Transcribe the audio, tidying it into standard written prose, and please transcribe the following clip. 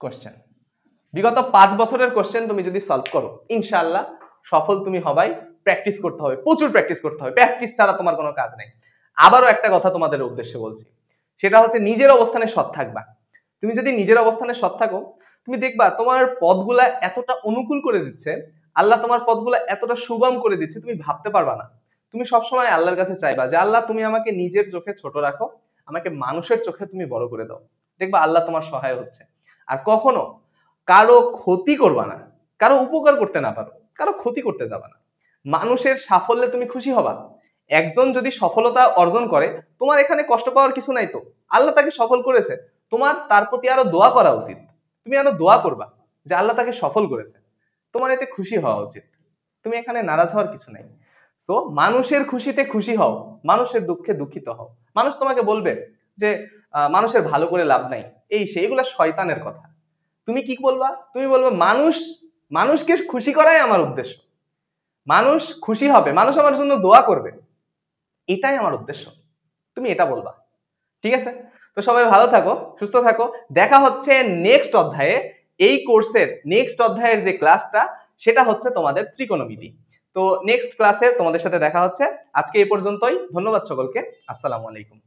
Question. বিগত 5 বছরের question তুমি যদি সলভ করো ইনশাআল্লাহ সফল তুমি হবাই। প্র্যাকটিস করতে হবে, প্রচুর প্র্যাকটিস করতে হবে, প্র্যাকটিস ছাড়া তোমার কোনো কাজ নেই। আবারও একটা কথা তোমাদের উদ্দেশ্যে বলছি, সেটা হচ্ছে নিজের অবস্থানে সৎ থাকবা। তুমি যদি নিজের অবস্থানে সৎ থাকো, তুমি দেখবা তোমার পথগুলা এতটা অনুকূল করে দিচ্ছে, আল্লাহ তোমার পথগুলা এতটা সুগম করে দিচ্ছে, তুমি ভাবতে পারবা না। তুমি সবসময় আল্লাহর কাছে চাইবা যে আল্লাহ তুমি আমাকে নিজের চোখে ছোট রাখো, আমাকে মানুষের চোখে তুমি বড় করে দাও। দেখবা আল্লাহ তোমার সহায় হচ্ছে। আর কখনো কারো ক্ষতি করবা না, কারো উপকার করতে না পারো, কারো ক্ষতি করতে যাবা না। মানুষের সাফল্যে তুমি খুশি হবা। একজন যদি সফলতা অর্জন করে, তোমার এখানে কষ্ট পাওয়ার কিছু নাই তো, আল্লাহ তাকে সফল করেছে, তোমার তার প্রতি আরো দোয়া করা উচিত। তুমি আরো দোয়া করবা যে আল্লাহ তাকে সফল করেছে, তোমার এতে খুশি হওয়া উচিত। তুমি এখানে নারাজ হওয়ার কিছু নাই। সো মানুষের খুশিতে খুশি হও, মানুষের দুঃখে দুঃখিত হও। মানুষ তোমাকে বলবে যে মানুষের ভালো করে লাভ নাই, এই সেইগুলা শয়তানের কথা। তুমি কি বলবা? তুমি বলবে মানুষকে খুশি করাই আমার উদ্দেশ্য, মানুষ খুশি হবে, মানুষ আমার জন্য দোয়া করবে, এটাই আমার উদ্দেশ্য। তুমি এটা বলবা, ঠিক আছে? তো সবাই ভালো থাকো, সুস্থ থাকো। দেখা হচ্ছে নেক্সট অধ্যায়ে। এই কোর্সের নেক্সট অধ্যায়ের যে ক্লাসটা, সেটা হচ্ছে তোমাদের ত্রিকোণমিতি। তো নেক্সট ক্লাসে তোমাদের সাথে দেখা হচ্ছে। আজকে এই পর্যন্তই। ধন্যবাদ সকলকে। আসসালামু আলাইকুম।